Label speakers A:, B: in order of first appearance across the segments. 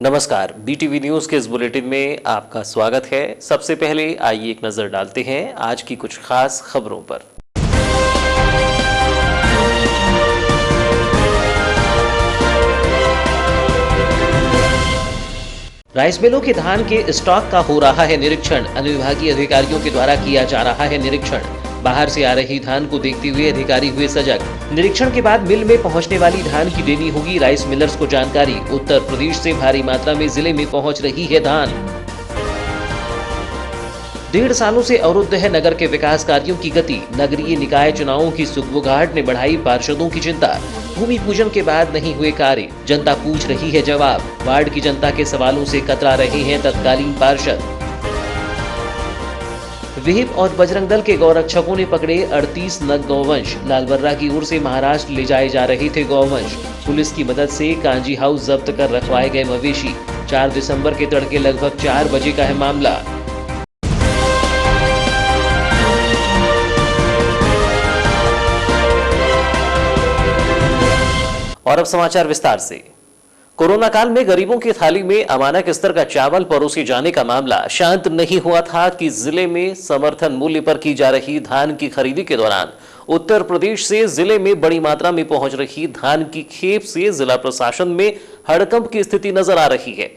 A: नमस्कार, BTV news के इस बुलेटिन में आपका स्वागत है। सबसे पहले आइए एक नजर डालते हैं आज की कुछ खास खबरों पर। राइस मिलों के धान के स्टॉक का हो रहा है निरीक्षण। अनुविभागीय अधिकारियों के द्वारा किया जा रहा है निरीक्षण। बाहर से आ रही धान को देखते हुए अधिकारी हुए सजग। निरीक्षण के बाद मिल में पहुंचने वाली धान की देनी होगी राइस मिलर्स को जानकारी। उत्तर प्रदेश से भारी मात्रा में जिले में पहुंच रही है धान। 1.5 सालों से अवरुद्ध है नगर के विकास कार्यों की गति। नगरीय निकाय चुनावों की सुगबुगाहट ने बढ़ाई पार्षदों की चिंता। भूमि पूजन के बाद नहीं हुए कार्य, जनता पूछ रही है जवाब। वार्ड की जनता के सवालों से कतरा रहे हैं तत्कालीन पार्षद। विहिप और बजरंग दल के गौरक्षकों ने पकड़े 38 नग गौवंश। लालबर्रा की ओर से महाराष्ट्र ले जाए जा रहे थे गौवंश। पुलिस की मदद से कांजी हाउस जब्त कर रखवाए गए मवेशी। 4 दिसंबर के तड़के लगभग 4 बजे का है मामला। और अब समाचार विस्तार से। कोरोना काल में गरीबों की थाली में अमानक स्तर का चावल परोसे जाने का मामला शांत नहीं हुआ था कि जिले में समर्थन मूल्य पर की जा रही धान की खरीदी के दौरान उत्तर प्रदेश से जिले में बड़ी मात्रा में पहुंच रही धान की खेप से जिला प्रशासन में हड़कंप की स्थिति नजर आ रही है।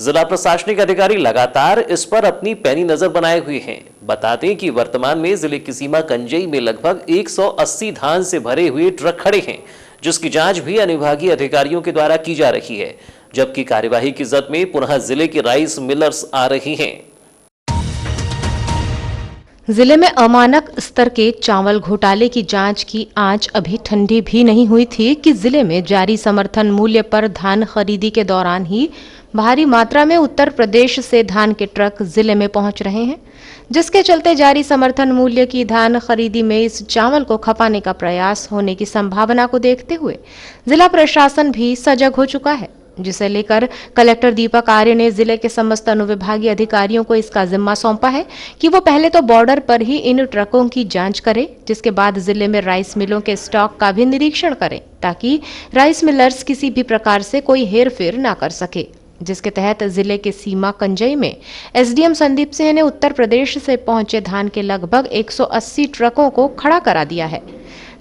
A: जिला प्रशासनिक अधिकारी लगातार इस पर अपनी पैनी नजर बनाए हुए हैं। बता दें कि वर्तमान में जिले की सीमा कंजई में लगभग 180 धान से भरे हुए ट्रक खड़े हैं, जिसकी जांच भी अनुविभागीय अधिकारियों के द्वारा की जा रही है, जबकि कार्यवाही की जद में पुनः जिले के राइस मिलर्स आ रही हैं।
B: जिले में अमानक स्तर के चावल घोटाले की जांच की आंच अभी ठंडी भी नहीं हुई थी कि जिले में जारी समर्थन मूल्य पर धान खरीदी के दौरान ही भारी मात्रा में उत्तर प्रदेश से धान के ट्रक जिले में पहुंच रहे हैं, जिसके चलते जारी समर्थन मूल्य की धान खरीदी में इस चावल को खपाने का प्रयास होने की संभावना को देखते हुए जिला प्रशासन भी सजग हो चुका है, जिसे लेकर कलेक्टर दीपक आर्य ने जिले के समस्त अनुविभागीय अधिकारियों को इसका जिम्मा सौंपा है कि वो पहले तो बॉर्डर पर ही इन ट्रकों की जांच करें, जिसके बाद जिले में राइस मिलों के स्टॉक का भी निरीक्षण करें, ताकि राइस मिलर्स किसी भी प्रकार से कोई हेरफेर ना कर सके। जिसके तहत जिले के सीमा कंजई में एसडीएम संदीप सिंह ने उत्तर प्रदेश से पहुंचे धान के लगभग 180 ट्रकों को खड़ा करा दिया है,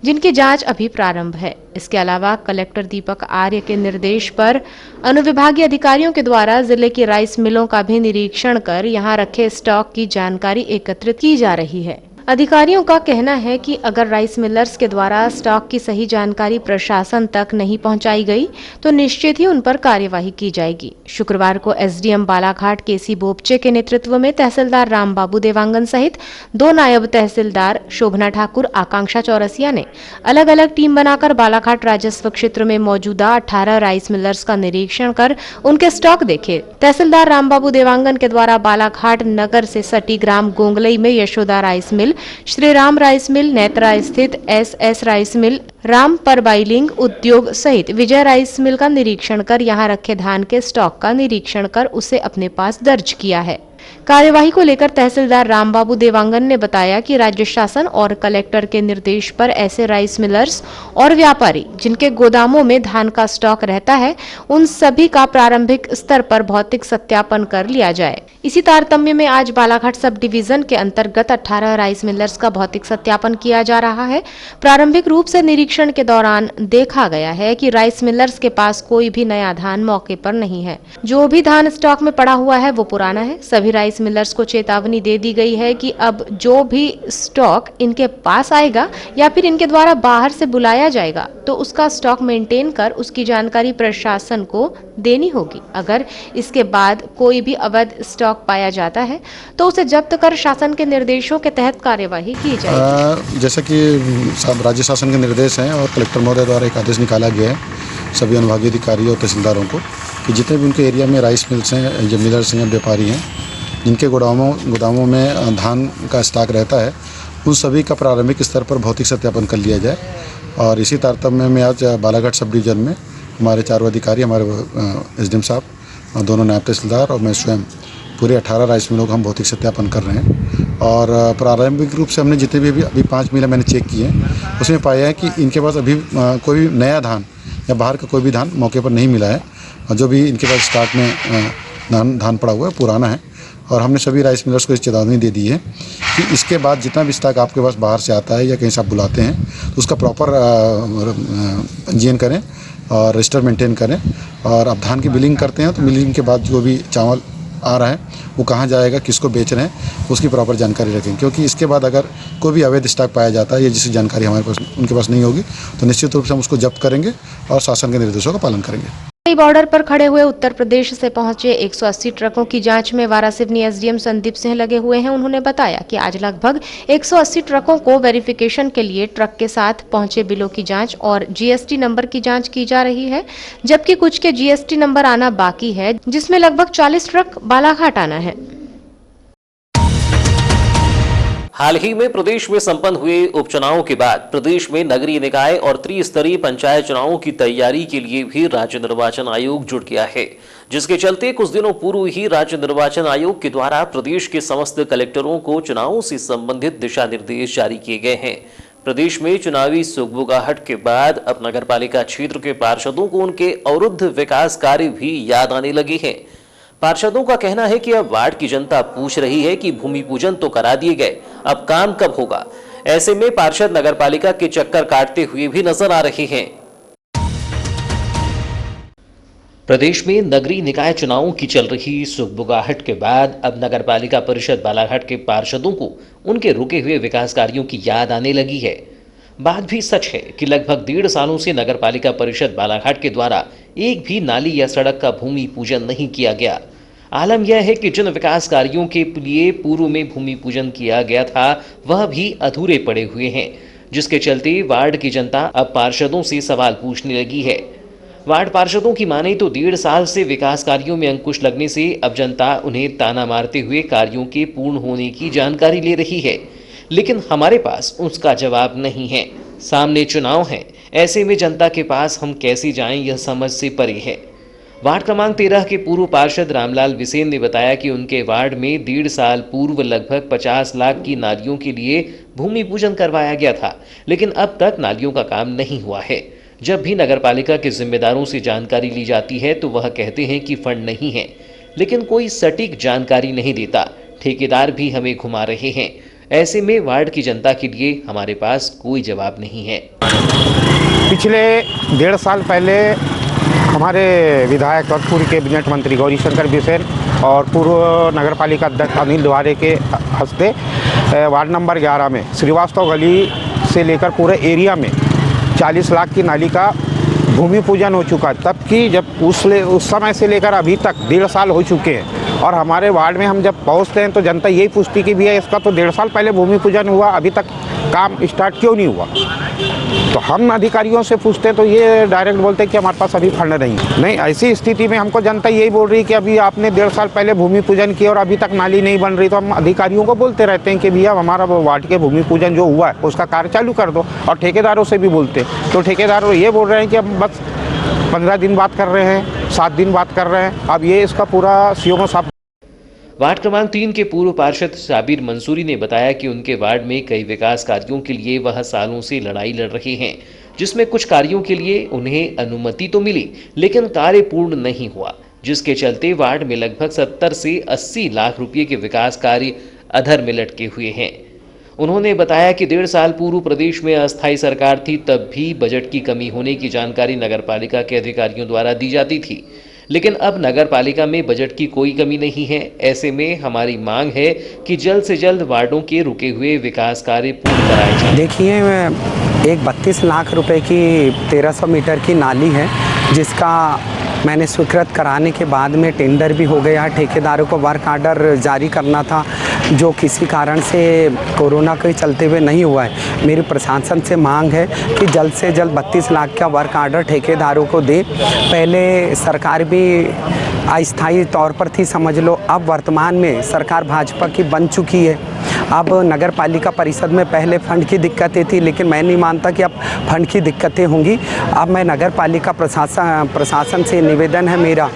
B: जिनकी जांच अभी प्रारंभ है। इसके अलावा कलेक्टर दीपक आर्य के निर्देश पर अनुविभागीय अधिकारियों के द्वारा जिले की राइस मिलों का भी निरीक्षण कर यहां रखे स्टॉक की जानकारी एकत्रित की जा रही है। अधिकारियों का कहना है कि अगर राइस मिलर्स के द्वारा स्टॉक की सही जानकारी प्रशासन तक नहीं पहुंचाई गई तो निश्चित ही उन पर कार्यवाही की जाएगी। शुक्रवार को एसडीएम बालाघाट केसी बोपचे के नेतृत्व में तहसीलदार रामबाबू देवांगन सहित 2 नायब तहसीलदार शोभना ठाकुर, आकांक्षा चौरसिया ने अलग अलग टीम बनाकर बालाघाट राजस्व क्षेत्र में मौजूदा 18 राइस मिलर्स का निरीक्षण कर उनके स्टॉक देखे। तहसीलदार रामबाबू देवांगन के द्वारा बालाघाट नगर से सटी ग्राम गोंगलई में Yashoda rice mill, Shri Ram rice mill, Netra स्थित एसएस राइस मिल, राम परबाइलिंग उद्योग सहित विजय राइस मिल का निरीक्षण कर यहां रखे धान के स्टॉक का निरीक्षण कर उसे अपने पास दर्ज किया है। कार्यवाही को लेकर तहसीलदार रामबाबू देवांगन ने बताया कि राज्य शासन और कलेक्टर के निर्देश पर ऐसे राइस मिलर्स और व्यापारी जिनके गोदामों में धान का स्टॉक रहता है, उन सभी का प्रारंभिक स्तर पर भौतिक सत्यापन कर लिया जाए। इसी तारतम्य में आज बालाघाट सब डिवीजन के अंतर्गत 18 राइस मिलर्स का भौतिक सत्यापन किया जा रहा है। प्रारंभिक रूप से निरीक्षण के दौरान देखा गया है कि राइस मिलर्स के पास कोई भी नया धान मौके पर नहीं है। जो भी धान स्टॉक में पड़ा हुआ है वो पुराना है। सभी राइस मिलर्स को चेतावनी दे दी गई है कि अब जो भी स्टॉक इनके पास आएगा या फिर इनके द्वारा बाहर से बुलाया जाएगा तो उसका स्टॉक मेंटेन कर उसकी जानकारी प्रशासन को देनी होगी। अगर इसके बाद कोई भी अवैध स्टॉक पाया जाता है तो उसे जब्त कर शासन के निर्देशों के तहत कार्यवाही की जाएगी।
C: जैसा कि राज्य शासन के निर्देश हैं और कलेक्टर महोदय द्वारा एक आदेश निकाला गया है सभी अनुविभागीय अधिकारियों और तहसीलदारों को कि जितने भी उनके एरिया में राइस मिल्स हैं, जो मिलर्स हैं या व्यापारी हैं, जिनके गोदामों में धान का स्टॉक रहता है, उन सभी का प्रारंभिक स्तर पर भौतिक सत्यापन कर लिया जाए। और इसी तारतम्य में आज बालाघाट सब डिवीजन में हमारे 4 अधिकारी, हमारे एसडीएम साहब, दोनों नायब तहसीलदार और मैं स्वयं पूरे 18 राइस मिलों का हम भौतिक सत्यापन कर रहे हैं। और प्रारंभिक रूप से हमने जितने भी अभी 5 मिलें मैंने चेक किए हैं, उसमें पाया है कि इनके पास अभी कोई भी नया धान या बाहर का कोई भी धान मौके पर नहीं मिला है। और जो भी इनके पास स्टॉक में धान पड़ा हुआ है पुराना है, और हमने सभी राइस मिलर्स को इस चेतावनी दे दी है कि इसके बाद जितना भी स्टॉक आपके पास बाहर से आता है या कहीं से आप बुलाते हैं तो उसका प्रॉपर पंजीयन करें और रजिस्टर मेंटेन करें। और आप धान की बिलिंग करते हैं तो बिलिंग के बाद जो भी चावल आ रहा है वो कहाँ जाएगा, किसको बेच रहे हैं, उसकी प्रॉपर जानकारी रखें। क्योंकि इसके बाद अगर कोई भी अवैध स्टॉक पाया जाता है या जिसकी जानकारी हमारे पास उनके पास नहीं होगी तो निश्चित रूप से हम उसको जब्त करेंगे और शासन के निर्देशों का पालन करेंगे।
B: बॉर्डर पर खड़े हुए उत्तर प्रदेश से पहुंचे 180 ट्रकों की जांच में वारासिवनी एसडीएम संदीप सिंह लगे हुए हैं। उन्होंने बताया कि आज लगभग 180 ट्रकों को वेरिफिकेशन के लिए ट्रक के साथ पहुंचे बिलों की जांच और जीएसटी नंबर की जांच की जा रही है, जबकि कुछ के जीएसटी नंबर आना बाकी है, जिसमें लगभग 40 ट्रक बालाघाट आना है।
A: हाल ही में प्रदेश में संपन्न हुए उपचुनावों के बाद प्रदेश में नगरीय निकाय और त्रिस्तरीय पंचायत चुनावों की तैयारी के लिए भी राज्य निर्वाचन आयोग जुट गया है, जिसके चलते कुछ दिनों पूर्व ही राज्य निर्वाचन आयोग के द्वारा प्रदेश के समस्त कलेक्टरों को चुनावों से संबंधित दिशा निर्देश जारी किए गए हैं। प्रदेश में चुनावी सुगबुगाहट के बाद अब नगरपालिका क्षेत्र के पार्षदों को उनके अवरुद्ध विकास कार्य भी याद आने लगे हैं। पार्षदों का कहना है कि अब वार्ड की जनता पूछ रही है कि भूमि पूजन तो करा दिए गए, अब काम कब होगा। ऐसे में पार्षद नगरपालिका के चक्कर काटते हुए भी नजर आ रहे हैं। प्रदेश में नगरीय निकाय चुनावों की चल रही सुगबुगाहट के बाद अब नगरपालिका परिषद बालाघाट के पार्षदों को उनके रुके हुए विकास कार्यों की याद आने लगी है। बात भी सच है कि लगभग 1.5 सालों से नगरपालिका परिषद बालाघाट के द्वारा एक भी नाली या सड़क का भूमि पूजन नहीं किया गया। आलम यह है कि जिन विकास कार्यों के लिए पूर्व में भूमि पूजन किया गया था वह भी अधूरे पड़े हुए हैं, जिसके चलते वार्ड की जनता अब पार्षदों से सवाल पूछने लगी है। वार्ड पार्षदों की माने तो 1.5 साल से विकास कार्यों में अंकुश लगने से अब जनता उन्हें ताना मारते हुए कार्यों के पूर्ण होने की जानकारी ले रही है, लेकिन हमारे पास उसका जवाब नहीं है। सामने चुनाव है, ऐसे में जनता के पास हम कैसे जाएं यह समझ से परे है। वार्ड क्रमांक 13 के पूर्व पार्षद रामलाल बिसेन ने बताया कि उनके वार्ड में 1.5 साल पूर्व लगभग 50 लाख की नालियों के लिए भूमि पूजन करवाया गया था, लेकिन अब तक नालियों का काम नहीं हुआ है। जब भी नगरपालिका के जिम्मेदारों से जानकारी ली जाती है तो वह कहते हैं कि फंड नहीं है, लेकिन कोई सटीक जानकारी नहीं देता। ठेकेदार भी हमें घुमा रहे हैं। ऐसे में वार्ड की जनता के लिए हमारे पास कोई जवाब नहीं है।
D: पिछले 1.5 साल पहले हमारे विधायक और पूर्व कैबिनेट मंत्री गौरीशंकर बिसेन और पूर्व नगरपालिका अध्यक्ष अनिल द्वारे के हस्ते वार्ड नंबर 11 में श्रीवास्तव गली से लेकर पूरे एरिया में 40 लाख की नाली का भूमि पूजन हो चुका। तब की जब उस समय से लेकर अभी तक 1.5 साल हो चुके हैं, और हमारे वार्ड में हम जब पहुंचते हैं तो जनता यही पूछती कि भैया इसका तो 1.5 साल पहले भूमि पूजन हुआ, अभी तक काम स्टार्ट क्यों नहीं हुआ। तो हम अधिकारियों से पूछते हैं तो ये डायरेक्ट बोलते हैं कि हमारे पास अभी फंड नहीं। ऐसी स्थिति में हमको जनता यही बोल रही है कि अभी आपने 1.5 साल पहले भूमि पूजन किया और अभी तक नाली नहीं बन रही। तो हम अधिकारियों को बोलते रहते हैं कि भैया हमारा वार्ड के भूमि पूजन जो हुआ है उसका कार्य चालू कर दो, और ठेकेदारों से भी बोलते हैं तो ठेकेदार ये बोल रहे हैं कि हम बस 15 दिन बात कर रहे हैं, 7 दिन बात कर रहे हैं। अब ये इसका पूरा सीओ साहब।
A: वार्ड क्रमांक 3 के पूर्व पार्षद साबिर मंसूरी ने बताया कि उनके वार्ड में कई विकास कार्यों के लिए वह सालों से लड़ाई लड़ रहे हैं, जिसमें कुछ कार्यों के लिए उन्हें अनुमति तो मिली लेकिन कार्य पूर्ण नहीं हुआ, जिसके चलते वार्ड में लगभग 70 से 80 लाख रुपए के विकास कार्य अधर में लटके हुए हैं। उन्होंने बताया कि 1.5 साल पूर्व प्रदेश में अस्थायी सरकार थी, तब भी बजट की कमी होने की जानकारी नगरपालिका के अधिकारियों द्वारा दी जाती थी, लेकिन अब नगरपालिका में बजट की कोई कमी नहीं है। ऐसे में हमारी मांग है कि जल्द से जल्द वार्डों के रुके हुए विकास कार्य पूर्ण कराए जाएं।
E: देखिए, एक 32 लाख रुपए की 1300 मीटर की नाली है, जिसका मैंने स्वीकृत कराने के बाद में टेंडर भी हो गया। ठेकेदारों को वर्क आर्डर जारी करना था, जो किसी कारण से कोरोना के चलते हुए नहीं हुआ है। मेरी प्रशासन से मांग है कि जल्द से जल्द 32 लाख का वर्क आर्डर ठेकेदारों को दे। पहले सरकार भी अस्थायी तौर पर थी, समझ लो। अब वर्तमान में सरकार भाजपा की बन चुकी है अब नगर पालिका परिषद में पहले फंड की दिक्कतें थी, लेकिन मैं नहीं मानता कि अब फंड की दिक्कतें होंगी। अब मैं नगर पालिका प्रशासन से निवेदन है मेरा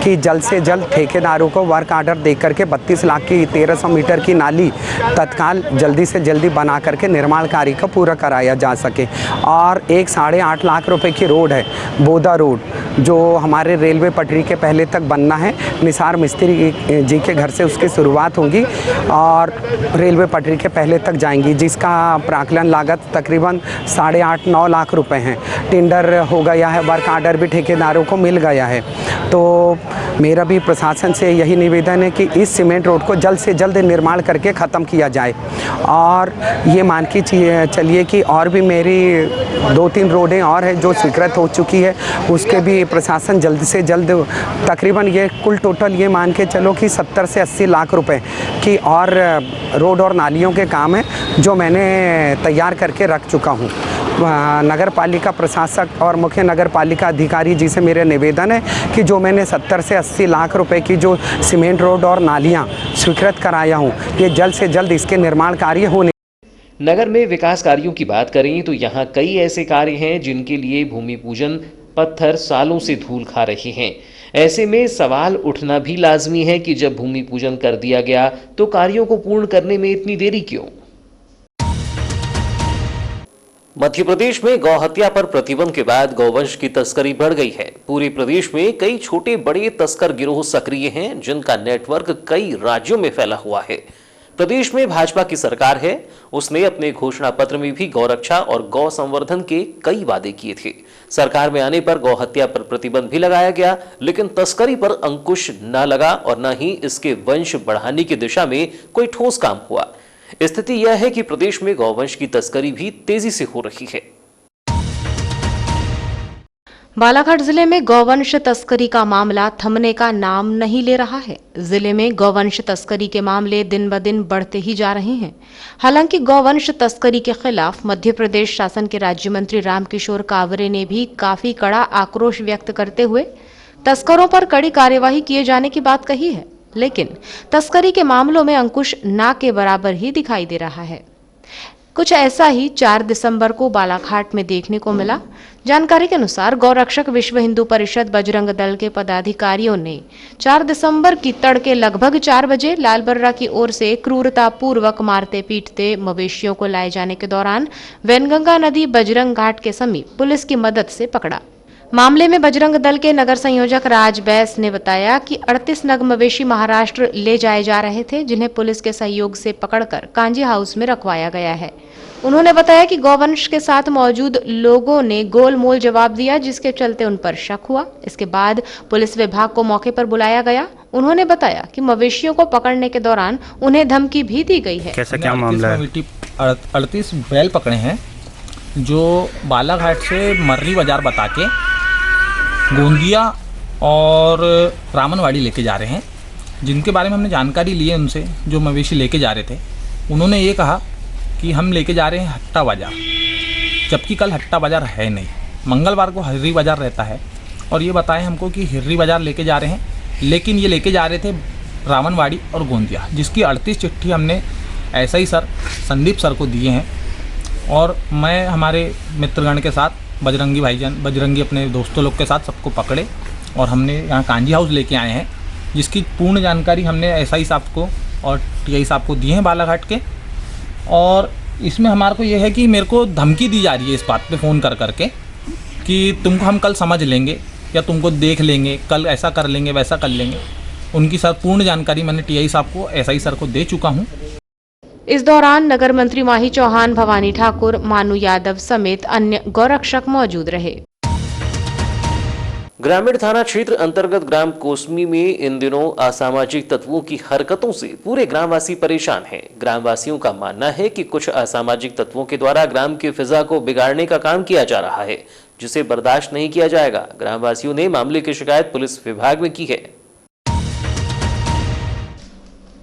E: कि जल्द से जल्द ठेकेदारों को वर्क आर्डर दे करके 32 लाख की 1300 मीटर की नाली तत्काल जल्दी से जल्दी बना करके निर्माण कार्य को पूरा कराया जा सके। और एक 8.5 लाख रुपए की रोड है, बोदा रोड, जो हमारे रेलवे पटरी के पहले तक बनना है। निसार मिस्त्री जी के घर से उसकी शुरुआत होगी और रेलवे पटरी के पहले तक जाएंगी, जिसका प्राकलन लागत तकरीबन 8.5-9 लाख रुपए हैं। टेंडर हो गया है, वर्क आर्डर भी ठेकेदारों को मिल गया है। तो मेरा भी प्रशासन से यही निवेदन है कि इस सीमेंट रोड को जल्द से जल्द निर्माण करके ख़त्म किया जाए। और ये मान के चलिए कि और भी मेरी 2-3 रोडें और हैं जो स्वीकृत हो चुकी है, उसके भी प्रशासन जल्द से जल्द तकरीबन ये कुल टोटल ये मान के चलो कि 70 से 80 लाख रुपए की और रोड और नालियों के काम हैं जो मैंने तैयार करके रख चुका हूँ। नगर पालिका प्रशासक और मुख्य नगर पालिका अधिकारी जी से मेरा निवेदन है कि जो मैंने 70 से 80 लाख रुपए की जो सीमेंट रोड और नालियाँ स्वीकृत कराया हूँ, ये जल्द से जल्द इसके निर्माण कार्य होने।
A: नगर में विकास कार्यों की बात करें तो यहाँ कई ऐसे कार्य हैं जिनके लिए भूमि पूजन पत्थर सालों से धूल खा रहे हैं। ऐसे में सवाल उठना भी लाजमी है कि जब भूमि पूजन कर दिया गया तो कार्यों को पूर्ण करने में इतनी देरी क्यों? मध्य प्रदेश में गौ हत्या पर प्रतिबंध के बाद गौवंश की तस्करी बढ़ गई है। पूरे प्रदेश में कई छोटे बड़े तस्कर गिरोह सक्रिय हैं, जिनका नेटवर्क कई राज्यों में फैला हुआ है। प्रदेश में भाजपा की सरकार है, उसने अपने घोषणा पत्र में भी गौरक्षा और गौ संवर्धन के कई वादे किए थे। सरकार में आने पर गौ हत्या पर प्रतिबंध भी लगाया गया, लेकिन तस्करी पर अंकुश न लगा और न ही इसके वंश बढ़ाने की दिशा में कोई ठोस काम हुआ। स्थिति यह है कि प्रदेश में गौवंश की तस्करी भी तेजी से हो रही है।
B: बालाघाट जिले में गौवंश तस्करी का मामला थमने का नाम नहीं ले रहा है। जिले में गौवंश तस्करी के मामले दिन ब दिन बढ़ते ही जा रहे हैं। हालांकि गौवंश तस्करी के खिलाफ मध्य प्रदेश शासन के राज्य मंत्री रामकिशोर कावरे ने भी काफी कड़ा आक्रोश व्यक्त करते हुए तस्करों पर कड़ी कार्यवाही किए जाने की बात कही है, लेकिन तस्करी के मामलों में अंकुश ना के बराबर ही दिखाई दे रहा है। कुछ ऐसा ही 4 दिसंबर को बालाघाट में देखने को मिला। जानकारी के अनुसार गौरक्षक विश्व हिंदू परिषद बजरंग दल के पदाधिकारियों ने 4 दिसंबर की तड़के लगभग 4 बजे लालबर्रा की ओर से क्रूरता पूर्वक मारते पीटते मवेशियों को लाए जाने के दौरान वैनगंगा नदी बजरंग घाट के समीप पुलिस की मदद से पकड़ा। मामले में बजरंग दल के नगर संयोजक राज बैस ने बताया कि 38 नग मवेशी महाराष्ट्र ले जाए जा रहे थे, जिन्हें पुलिस के सहयोग से पकड़कर कांजी हाउस में रखवाया गया है। उन्होंने बताया कि गौवंश के साथ मौजूद लोगों ने गोलमोल जवाब दिया, जिसके चलते उन पर शक हुआ। इसके बाद पुलिस विभाग को मौके पर बुलाया गया। उन्होंने बताया कि मवेशियों को पकड़ने के दौरान उन्हें धमकी भी दी गई है।
F: कैसा क्या मामला है?
G: 38 बैल पकड़े हैं जो बालाघाट से मर्री बाजार बता के गोंदिया और रामनवाड़ी लेके जा रहे हैं, जिनके बारे में हमने जानकारी ली है उनसे। जो मवेशी लेके जा रहे थे, उन्होंने ये कहा कि हम लेके जा रहे हैं हट्टा बाज़ार, जबकि कल हट्टा बाज़ार है नहीं। मंगलवार को हिर्री बाज़ार रहता है और ये बताएं हमको कि हिर्री बाज़ार लेके जा रहे हैं, लेकिन ये लेके जा रहे थे रावणवाड़ी और गोंदिया, जिसकी 38 चिट्ठी हमने ऐसा ही सर संदीप सर को दिए हैं। और मैं हमारे मित्रगण के साथ बजरंगी भाईजान, बजरंगी अपने दोस्तों लोग के साथ सबको पकड़े और हमने यहाँ कांजी हाउस लेके आए हैं, जिसकी पूर्ण जानकारी हमने एसआई साहब को और टीआई साहब को दिए हैं बालाघाट के। और इसमें हमारे को ये है कि मेरे को धमकी दी जा रही है इस बात पे फ़ोन कर करके कि तुमको हम कल समझ लेंगे या तुमको देख लेंगे, कल ऐसा कर लेंगे वैसा कर लेंगे। उनकी सर पूर्ण जानकारी मैंने टीआई साहब को, एसआई सर को दे चुका हूँ।
B: इस दौरान नगर मंत्री माही चौहान, भवानी ठाकुर, मानू यादव समेत अन्य गौरक्षक मौजूद रहे।
A: ग्रामीण थाना क्षेत्र अंतर्गत ग्राम कोसमी में इन दिनों असामाजिक तत्वों की हरकतों से पूरे ग्रामवासी परेशान हैं। ग्रामवासियों का मानना है कि कुछ असामाजिक तत्वों के द्वारा ग्राम की फिजा को बिगाड़ने का काम किया जा रहा है, जिसे बर्दाश्त नहीं किया जाएगा। ग्रामवासियों ने मामले की शिकायत पुलिस विभाग में की है।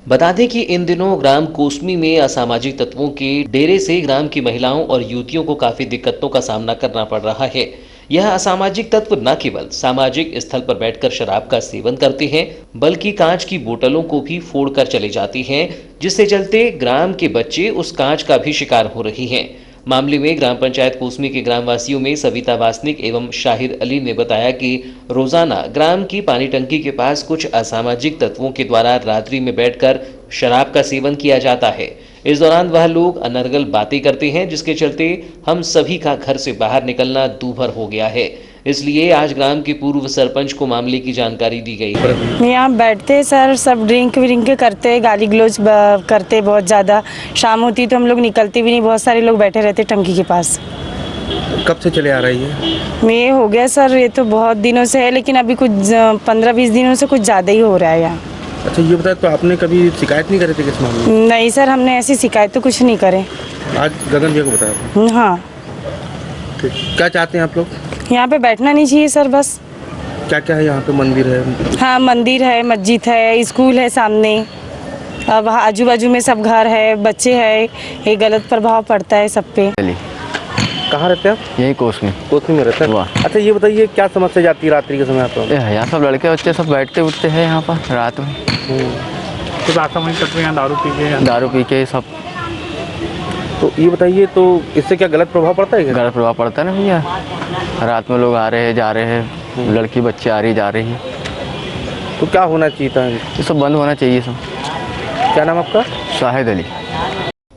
A: बता दें कि इन दिनों ग्राम कोसमी में असामाजिक तत्वों के डेरे से ग्राम की महिलाओं और युवतियों को काफी दिक्कतों का सामना करना पड़ रहा है। यह असामाजिक तत्व न केवल सामाजिक स्थल पर बैठकर शराब का सेवन करते हैं, बल्कि कांच की बोतलों को भी फोड़कर चले जाते हैं, जिससे चलते ग्राम के बच्चे उस कांच का भी शिकार हो रही हैं। मामले में ग्राम पंचायत कोसमी के ग्रामवासियों में सविता वासनिक एवं शाहिद अली ने बताया कि रोजाना ग्राम की पानी टंकी के पास कुछ असामाजिक तत्वों के द्वारा रात्रि में बैठकर शराब का सेवन किया जाता है। इस दौरान वह लोग अनर्गल बातें करते हैं, जिसके चलते हम सभी का घर से बाहर निकलना दूभर हो गया है। इसलिए आज ग्राम के पूर्व सरपंच को मामले की जानकारी दी गई।
F: यहाँ बैठते सर, सब ड्रिंक व्रिंक करते, गाली गलौज करते बहुत ज़्यादा। शाम होती तो हम लोग निकलते भी नहीं, बहुत सारे लोग बैठे रहते टंकी के पास।
H: कब से चले आ रही है?
F: ये हो गया सर, ये तो बहुत दिनों से है, लेकिन अभी कुछ 15-20 दिनों से कुछ ज़्यादा ही हो रहा है यहाँ।
H: अच्छा, ये बताए तो आपने कभी शिकायत नहीं करी थी किस मामले में?
F: नहीं सर, हमने ऐसी शिकायत तो कुछ नहीं करे।
H: आज गगन भैया को बताया?
F: हाँ।
H: क्या चाहते हैं आप लोग?
F: यहाँ पे बैठना नहीं चाहिए सर, बस।
H: क्या क्या है यहाँ पे? मंदिर है?
F: हाँ, मंदिर है, मस्जिद है, स्कूल है सामने, अब आजू बाजू में सब घर है, बच्चे हैं, ये गलत प्रभाव पड़ता है सब पे।
H: कहाँ रहते हैं आप?
I: यही कोसमी
H: में रहते हैं। अच्छा, ये बताइए क्या समस्या जाती है रात्रि के समय आप लोग?
I: यहाँ सब लड़के बच्चे सब बैठते उठते हैं यहाँ पर रात में।
G: कुछ असामाजिक तत्व यहाँ दारू पी के
I: सब।
H: तो ये बताइए, तो इससे क्या गलत प्रभाव पड़ता है?
I: गलत प्रभाव पड़ता है ना भैया, रात में लोग आ रहे हैं जा रहे हैं, लड़की बच्चे आ रही जा रही है।
H: तो क्या होना चाहिए था?
I: ये सब बंद होना चाहिए सब।
H: क्या नाम आपका?
I: शाहिद अली।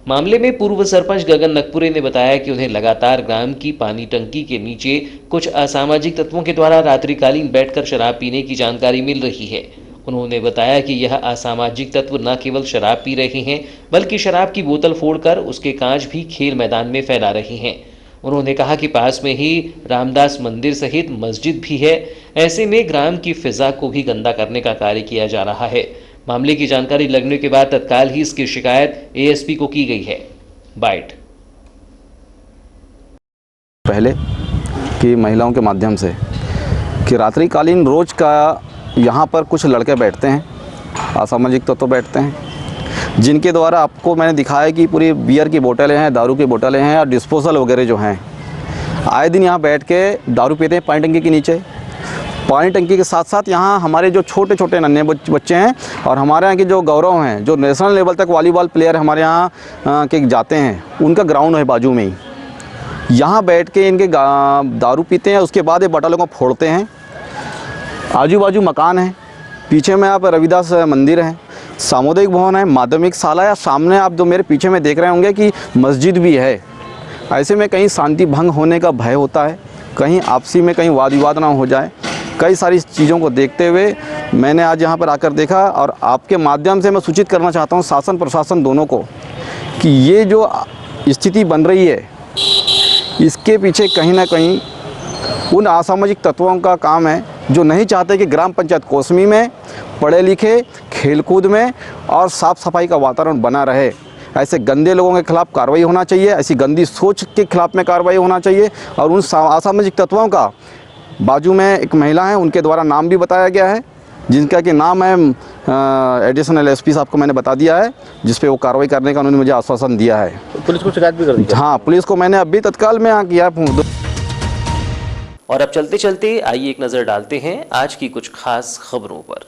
A: मामले में पूर्व सरपंच गगन नकपुरे ने बताया कि उन्हें लगातार ग्राम की पानी टंकी के नीचे कुछ असामाजिक तत्वों के द्वारा रात्रिकालीन बैठकर शराब पीने की जानकारी मिल रही है। उन्होंने बताया कि यह असामाजिक तत्व न केवल शराब पी रहे हैं, बल्कि शराब की बोतल फोड़कर उसके कांच भी खेल मैदान में फैला रहे हैं। उन्होंने कहा कि पास में ही रामदास मंदिर सहित मस्जिद भी है। ऐसे में ग्राम की फिजा को भी गंदा करने का कार्य किया जा रहा है। मामले की जानकारी लगने के बाद तत्काल ही इसकी शिकायत एएसपी को की गई है। बाइट।
J: पहले कि महिलाओं के माध्यम से कि रात्रिकालीन रोज का यहाँ पर कुछ लड़के बैठते हैं, असामाजिक तत्व बैठते हैं, जिनके द्वारा आपको मैंने दिखाया कि पूरी बियर की बोतलें हैं, दारू की बोतलें हैं और डिस्पोजल वगैरह जो हैं, आए दिन यहाँ बैठ के दारू पीते हैं पानी टंकी के नीचे। पानी टंकी के साथ साथ यहाँ हमारे जो छोटे छोटे नन्हे बच्चे हैं और हमारे यहाँ के जो गौरव हैं, जो नेशनल लेवल तक वॉलीबॉल प्लेयर हमारे यहाँ के जाते हैं, उनका ग्राउंड है बाजू में ही। यहाँ बैठ के इनके दारू पीते हैं, उसके बाद ये बोतलों को फोड़ते हैं। आजू बाजू मकान है, पीछे में आप रविदास मंदिर है, सामुदायिक भवन है, माध्यमिक शाला है, सामने आप जो मेरे पीछे में देख रहे होंगे कि मस्जिद भी है। ऐसे में कहीं शांति भंग होने का भय होता है, कहीं आपसी में कहीं वाद विवाद ना हो जाए। कई सारी चीज़ों को देखते हुए मैंने आज यहाँ पर आकर देखा और आपके माध्यम से मैं सूचित करना चाहता हूँ शासन प्रशासन दोनों को कि ये जो स्थिति बन रही है, इसके पीछे कहीं ना कहीं उन असामाजिक तत्वों का काम है जो नहीं चाहते कि ग्राम पंचायत कोसमी में पढ़े लिखे, खेलकूद में और साफ़ सफाई का वातावरण बना रहे। ऐसे गंदे लोगों के खिलाफ कार्रवाई होना चाहिए, ऐसी गंदी सोच के खिलाफ में कार्रवाई होना चाहिए। और उन असामाजिक तत्वों का बाजू में एक महिला है, उनके द्वारा नाम भी बताया गया है, जिनका कि नाम है एडिशनल एसपी साहब को मैंने बता दिया है, जिस पे वो कार्रवाई करने का उन्होंने मुझे आश्वासन दिया है।
H: तो पुलिस को शिकायत भी कर दी?
J: हाँ, पुलिस को मैंने अभी तत्काल में किया।
A: और अब चलते चलते आइए एक नजर डालते हैं आज की कुछ खास खबरों पर।